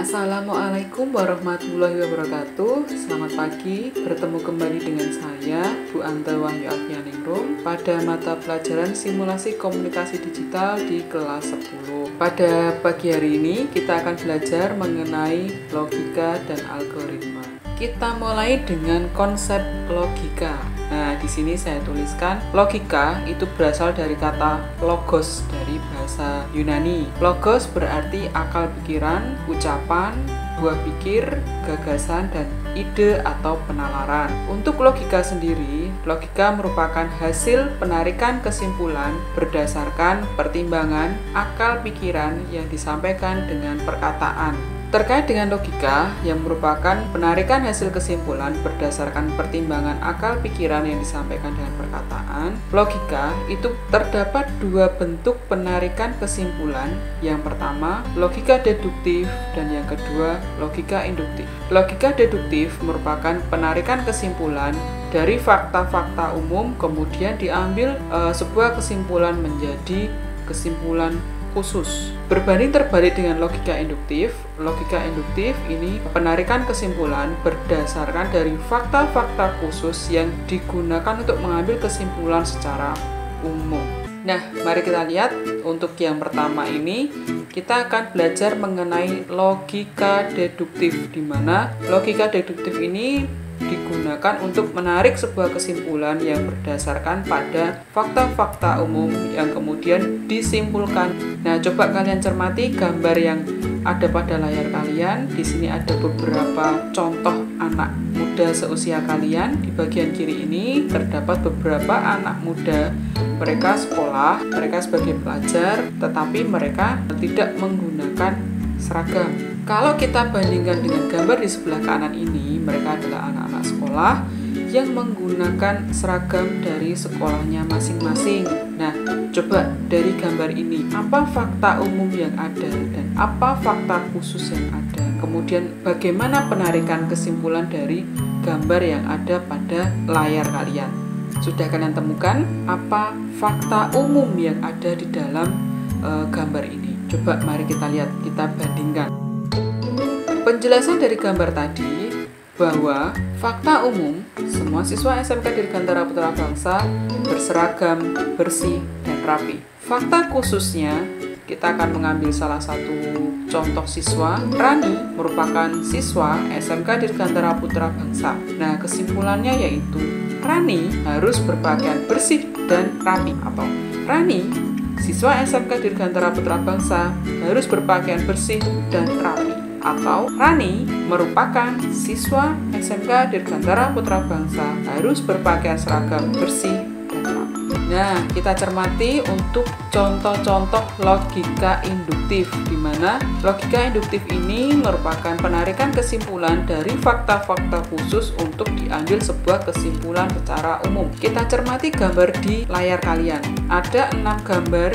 Assalamualaikum warahmatullahi wabarakatuh. Selamat pagi, bertemu kembali dengan saya Bu Anta Wahyu Alfianingrum pada mata pelajaran simulasi komunikasi digital di kelas 10. Pada pagi hari ini kita akan belajar mengenai logika dan algoritma. Kita mulai dengan konsep logika. Nah, di sini saya tuliskan logika itu berasal dari kata logos dari bahasa Yunani. Logos berarti akal pikiran, ucapan, buah pikir, gagasan, dan ide atau penalaran. Untuk logika sendiri, logika merupakan hasil penarikan kesimpulan berdasarkan pertimbangan akal pikiran yang disampaikan dengan perkataan. Terkait dengan logika yang merupakan penarikan hasil kesimpulan berdasarkan pertimbangan akal pikiran yang disampaikan dengan perkataan, logika itu terdapat dua bentuk penarikan kesimpulan. Yang pertama, logika deduktif, dan yang kedua, logika induktif. Logika deduktif merupakan penarikan kesimpulan dari fakta-fakta umum, kemudian diambil sebuah kesimpulan menjadi kesimpulan khusus. Berbanding terbalik dengan logika induktif ini penarikan kesimpulan berdasarkan dari fakta-fakta khusus yang digunakan untuk mengambil kesimpulan secara umum. Nah, mari kita lihat untuk yang pertama ini kita akan belajar mengenai logika deduktif, di mana logika deduktif ini digunakan untuk menarik sebuah kesimpulan yang berdasarkan pada fakta-fakta umum yang kemudian disimpulkan. Nah, coba kalian cermati gambar yang ada pada layar kalian. Di sini ada beberapa contoh anak muda seusia kalian. Di bagian kiri ini terdapat beberapa anak muda. Mereka sekolah, mereka sebagai pelajar, tetapi mereka tidak menggunakan seragam. Kalau kita bandingkan dengan gambar di sebelah kanan ini, mereka adalah anak-anak sekolah yang menggunakan seragam dari sekolahnya masing-masing. Nah, coba dari gambar ini, apa fakta umum yang ada dan apa fakta khusus yang ada? Kemudian bagaimana penarikan kesimpulan dari gambar yang ada pada layar kalian? Sudah kalian temukan apa fakta umum yang ada di dalam gambar ini? Coba mari kita lihat, kita bandingkan. Penjelasan dari gambar tadi bahwa fakta umum semua siswa SMK Dirgantara Putra Bangsa berseragam, bersih, dan rapi. Fakta khususnya kita akan mengambil salah satu contoh siswa. Rani merupakan siswa SMK Dirgantara Putra Bangsa. Nah, kesimpulannya yaitu Rani harus berpakaian bersih dan rapi, atau Rani siswa SMK Dirgantara Putra Bangsa harus berpakaian bersih dan rapi. Atau Rani merupakan siswa SMK Dirgantara Putra Bangsa harus berpakaian seragam bersih dan rapi. Nah, kita cermati untuk contoh-contoh logika induktif, di mana logika induktif ini merupakan penarikan kesimpulan dari fakta-fakta khusus untuk diambil sebuah kesimpulan secara umum. Kita cermati gambar di layar kalian. Ada 6 gambar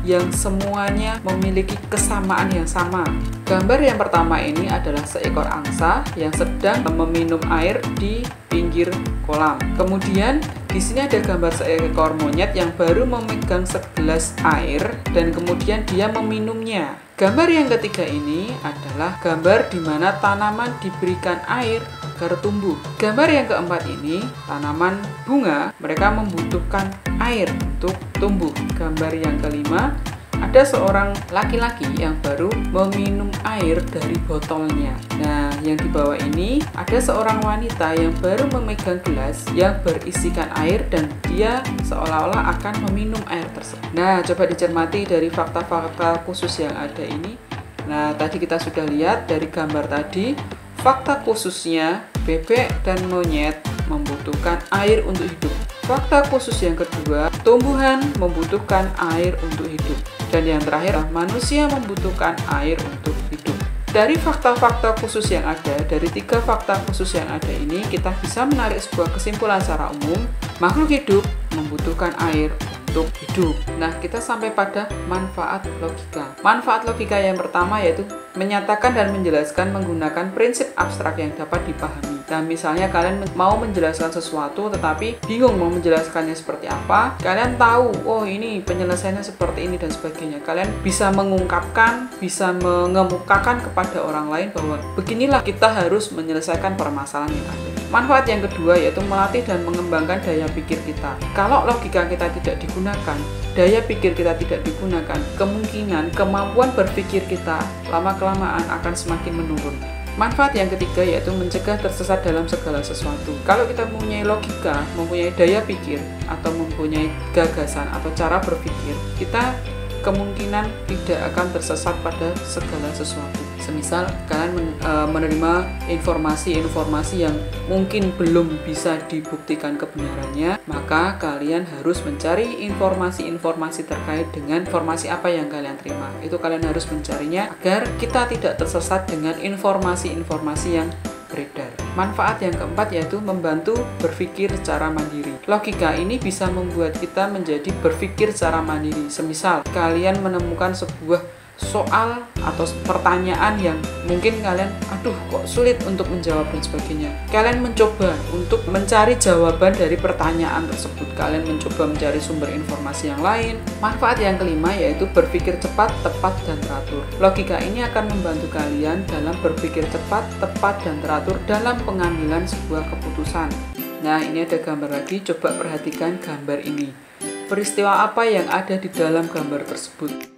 yang semuanya memiliki kesamaan yang sama. Gambar yang pertama ini adalah seekor angsa yang sedang meminum air di pinggir kolam. Kemudian di sini ada gambar seekor monyet yang baru memegang segelas air dan kemudian dia meminumnya. Gambar yang ketiga ini adalah gambar di mana tanaman diberikan air agar tumbuh. Gambar yang keempat ini tanaman bunga, mereka membutuhkan air untuk tumbuh. Gambar yang kelima ada seorang laki-laki yang baru meminum air dari botolnya. Nah, yang di bawah ini ada seorang wanita yang baru memegang gelas yang berisikan air dan dia seolah-olah akan meminum air tersebut. Nah, coba dicermati dari fakta-fakta khusus yang ada ini. Nah, tadi kita sudah lihat dari gambar tadi, fakta khususnya bebek dan monyet membutuhkan air untuk hidup. Fakta khusus yang kedua, tumbuhan membutuhkan air untuk hidup. Dan yang terakhir, manusia membutuhkan air untuk hidup. Dari fakta-fakta khusus yang ada, dari 3 fakta khusus yang ada ini, kita bisa menarik sebuah kesimpulan secara umum, makhluk hidup membutuhkan air untuk hidup. Nah, kita sampai pada manfaat logika. Manfaat logika yang pertama yaitu menyatakan dan menjelaskan menggunakan prinsip abstrak yang dapat dipahami. Nah, misalnya kalian mau menjelaskan sesuatu tetapi bingung mau menjelaskannya seperti apa, kalian tahu, oh ini penyelesaiannya seperti ini dan sebagainya. Kalian bisa mengungkapkan, bisa mengemukakan kepada orang lain bahwa beginilah kita harus menyelesaikan permasalahan yang ada. Manfaat yang kedua yaitu melatih dan mengembangkan daya pikir kita. Kalau logika kita tidak digunakan, daya pikir kita tidak digunakan, kemungkinan kemampuan berpikir kita lama-kelamaan akan semakin menurun. Manfaat yang ketiga yaitu mencegah tersesat dalam segala sesuatu. Kalau kita mempunyai logika, mempunyai daya pikir, atau mempunyai gagasan atau cara berpikir, kita kemungkinan tidak akan tersesat pada segala sesuatu. Semisal kalian menerima informasi-informasi yang mungkin belum bisa dibuktikan kebenarannya, maka kalian harus mencari informasi-informasi terkait dengan informasi apa yang kalian terima. Itu kalian harus mencarinya agar kita tidak tersesat dengan informasi-informasi yang beredar. Manfaat yang keempat yaitu membantu berpikir secara mandiri. Logika ini bisa membuat kita menjadi berpikir secara mandiri. Semisal kalian menemukan sebuah soal atau pertanyaan yang mungkin kalian kok sulit untuk menjawab dan sebagainya. Kalian mencoba untuk mencari jawaban dari pertanyaan tersebut. Kalian mencoba mencari sumber informasi yang lain. Manfaat yang kelima yaitu berpikir cepat, tepat, dan teratur. Logika ini akan membantu kalian dalam berpikir cepat, tepat, dan teratur dalam pengambilan sebuah keputusan. Nah, ini ada gambar lagi, coba perhatikan gambar ini. Peristiwa apa yang ada di dalam gambar tersebut?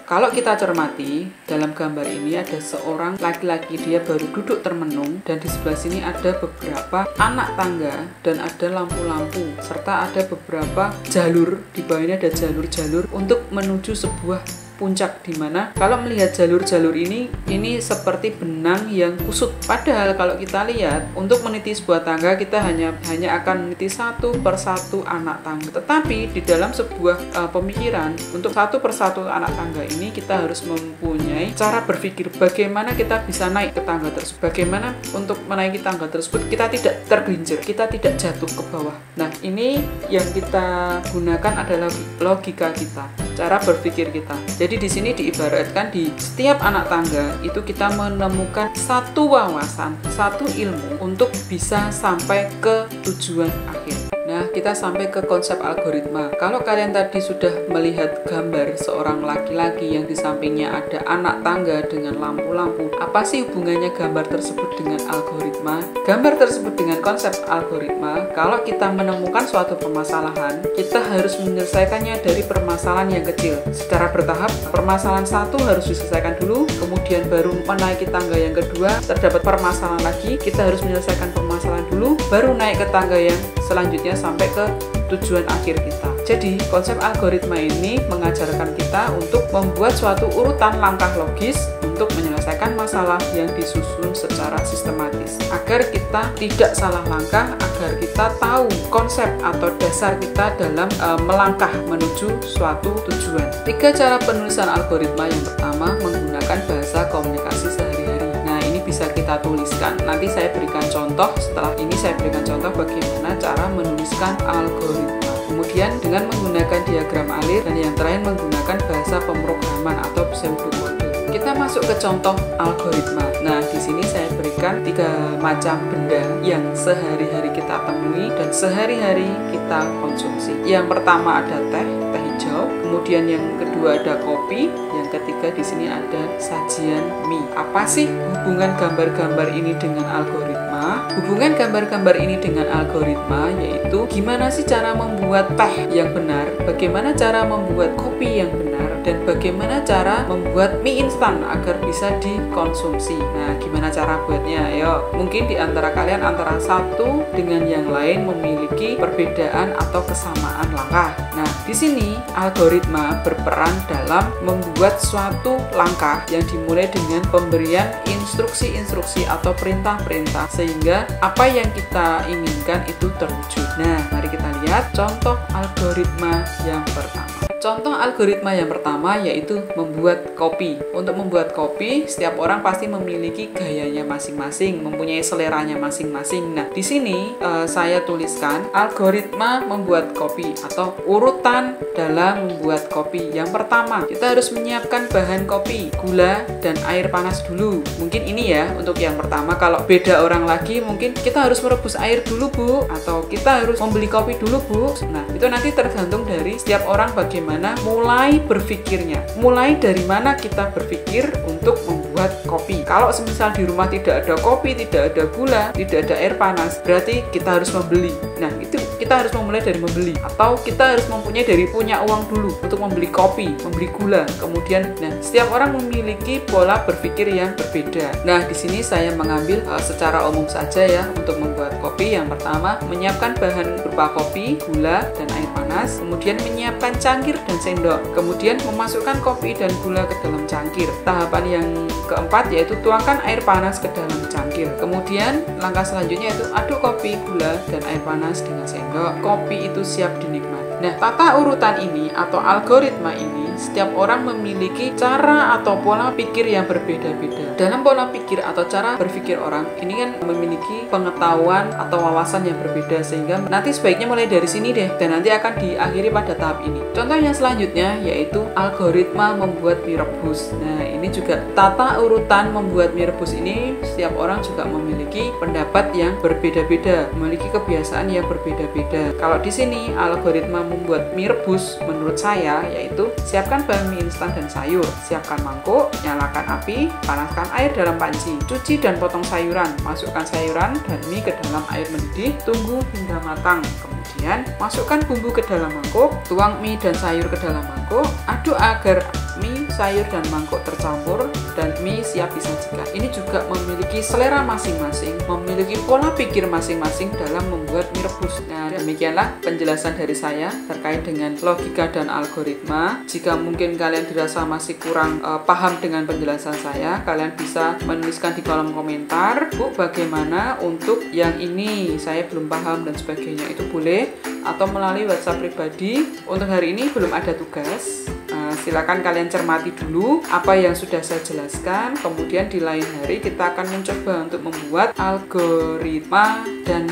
Kalau kita cermati, dalam gambar ini ada seorang laki-laki, dia baru duduk termenung, dan di sebelah sini ada beberapa anak tangga dan ada lampu-lampu serta ada beberapa jalur. Di bawah ini ada jalur-jalur untuk menuju sebuah puncak, dimana kalau melihat jalur-jalur ini seperti benang yang kusut. Padahal kalau kita lihat untuk meniti sebuah tangga kita hanya akan meniti satu persatu anak tangga. Tetapi di dalam sebuah pemikiran untuk satu persatu anak tangga ini kita harus mempunyai cara berpikir bagaimana kita bisa naik ke tangga tersebut. Bagaimana untuk menaiki tangga tersebut kita tidak tergelincir, kita tidak jatuh ke bawah. Nah, ini yang kita gunakan adalah logika kita, cara berpikir kita. Jadi di sini diibaratkan di setiap anak tangga itu kita menemukan satu wawasan, satu ilmu untuk bisa sampai ke tujuan akhir. Nah, kita sampai ke konsep algoritma. Kalau kalian tadi sudah melihat gambar seorang laki-laki yang di sampingnya ada anak tangga dengan lampu-lampu, apa sih hubungannya gambar tersebut dengan algoritma? Gambar tersebut dengan konsep algoritma, kalau kita menemukan suatu permasalahan, kita harus menyelesaikannya dari permasalahan yang kecil. Secara bertahap, permasalahan satu harus diselesaikan dulu, kemudian baru menaiki tangga yang kedua, terdapat permasalahan lagi, kita harus menyelesaikan permasalahan dulu, baru naik ke tangga yang selanjutnya sampai ke tujuan akhir kita. Jadi, konsep algoritma ini mengajarkan kita untuk membuat suatu urutan langkah logis untuk menyelesaikan masalah yang disusun secara sistematis. Agar kita tidak salah langkah, agar kita tahu konsep atau dasar kita dalam melangkah menuju suatu tujuan. 3 cara penulisan algoritma. Yang pertama, menggunakan bahasa komunikasi sehari-hari. Nah, ini bisa kita tuliskan. Nanti saya berikan contoh, setelah ini saya berikan contoh bagaimana cara menuliskan algoritma. Kemudian dengan menggunakan diagram alir, dan yang terakhir menggunakan bahasa pemrograman atau pseudokode. Kita masuk ke contoh algoritma. Nah, di sini saya berikan 3 macam benda yang sehari-hari kita temui dan sehari-hari kita konsumsi. Yang pertama ada teh hijau, kemudian yang kedua ada kopi, yang ketiga di sini ada sajian mie. Apa sih hubungan gambar-gambar ini dengan algoritma? Hubungan gambar-gambar ini dengan algoritma yaitu gimana sih cara membuat teh yang benar, bagaimana cara membuat kopi yang benar, dan bagaimana cara membuat mie instan agar bisa dikonsumsi. Nah, gimana cara buatnya? Ayo, mungkin di antara kalian antara satu dengan yang lain memiliki perbedaan atau kesamaan langkah. Nah, di sini algoritma berperan dalam membuat suatu langkah yang dimulai dengan pemberian instruksi-instruksi atau perintah-perintah sehingga apa yang kita inginkan itu terwujud. Nah, mari kita lihat contoh algoritma yang pertama. Contoh algoritma yang pertama yaitu membuat kopi. Untuk membuat kopi, setiap orang pasti memiliki gayanya masing-masing, mempunyai seleranya masing-masing. Nah, di sini saya tuliskan algoritma membuat kopi atau urutan dalam membuat kopi. Yang pertama, kita harus menyiapkan bahan kopi, gula, dan air panas dulu. Mungkin ini ya untuk yang pertama. Kalau beda orang lagi, mungkin kita harus merebus air dulu, Bu, atau kita harus membeli kopi dulu, Bu. Nah, itu nanti tergantung dari setiap orang bagaimana mulai berpikirnya. Mulai dari mana kita berpikir untuk membuat kopi. Kalau semisal di rumah tidak ada kopi, tidak ada gula, tidak ada air panas, berarti kita harus membeli. Nah, itu kita harus memulai dari membeli. Atau kita harus mempunyai dari punya uang dulu untuk membeli kopi, membeli gula. Kemudian, nah, setiap orang memiliki pola berpikir yang berbeda. Nah, di sini saya mengambil secara umum saja ya untuk membuat kopi. Yang pertama, menyiapkan bahan berupa kopi, gula, dan air panas. Kemudian menyiapkan cangkir dan sendok. Kemudian memasukkan kopi dan gula ke dalam cangkir. Tahapan yang keempat yaitu tuangkan air panas ke dalam cangkir. Kemudian langkah selanjutnya yaitu aduk kopi, gula, dan air panas dengan sendok. Kopi itu siap dinikmati. Nah, tata urutan ini atau algoritma ini setiap orang memiliki cara atau pola pikir yang berbeda-beda. Dalam pola pikir atau cara berpikir orang ini kan memiliki pengetahuan atau wawasan yang berbeda, sehingga nanti sebaiknya mulai dari sini deh dan nanti akan diakhiri pada tahap ini. Contoh yang selanjutnya yaitu algoritma membuat mie rebus. Nah, ini juga tata urutan membuat mie rebus ini setiap orang juga memiliki pendapat yang berbeda-beda, memiliki kebiasaan yang berbeda-beda. Kalau di sini algoritma membuat mie rebus menurut saya yaitu siapkan bahan mie instan dan sayur, siapkan mangkuk, nyalakan api, panaskan air dalam panci, cuci dan potong sayuran, masukkan sayuran dan mie ke dalam air mendidih, tunggu hingga matang. Kemudian masukkan bumbu ke dalam mangkuk, tuang mie dan sayur ke dalam mangkuk, aduk agar mie, sayur, dan mangkuk tercampur dan mie siap disajikan. Ini juga memiliki selera masing-masing, memiliki pola pikir masing-masing dalam membuat mie rebus. Nah, demikianlah penjelasan dari saya terkait dengan logika dan algoritma. Jika mungkin kalian dirasa masih kurang paham dengan penjelasan saya, kalian bisa menuliskan di kolom komentar, Bu, bagaimana untuk yang ini saya belum paham dan sebagainya, itu boleh, atau melalui WhatsApp pribadi. Untuk hari ini belum ada tugas. Silakan kalian cermati dulu apa yang sudah saya jelaskan. Kemudian di lain hari kita akan mencoba untuk membuat algoritma dan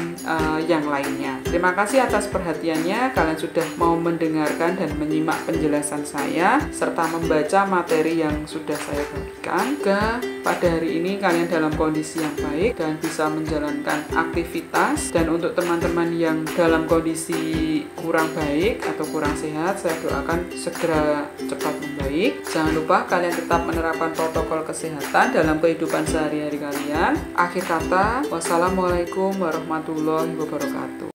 yang lainnya. Terima kasih atas perhatiannya. Kalian sudah mau mendengarkan dan menyimak penjelasan saya serta membaca materi yang sudah saya bagikan. Semoga pada hari ini kalian dalam kondisi yang baik dan bisa menjalankan aktivitas. Dan untuk teman-teman yang dalam kondisi kurang baik atau kurang sehat, saya doakan segera cepat membaik. Jangan lupa kalian tetap menerapkan protokol kesehatan dalam kehidupan sehari-hari kalian. Akhir kata, wassalamualaikum warahmatullahi wabarakatuh.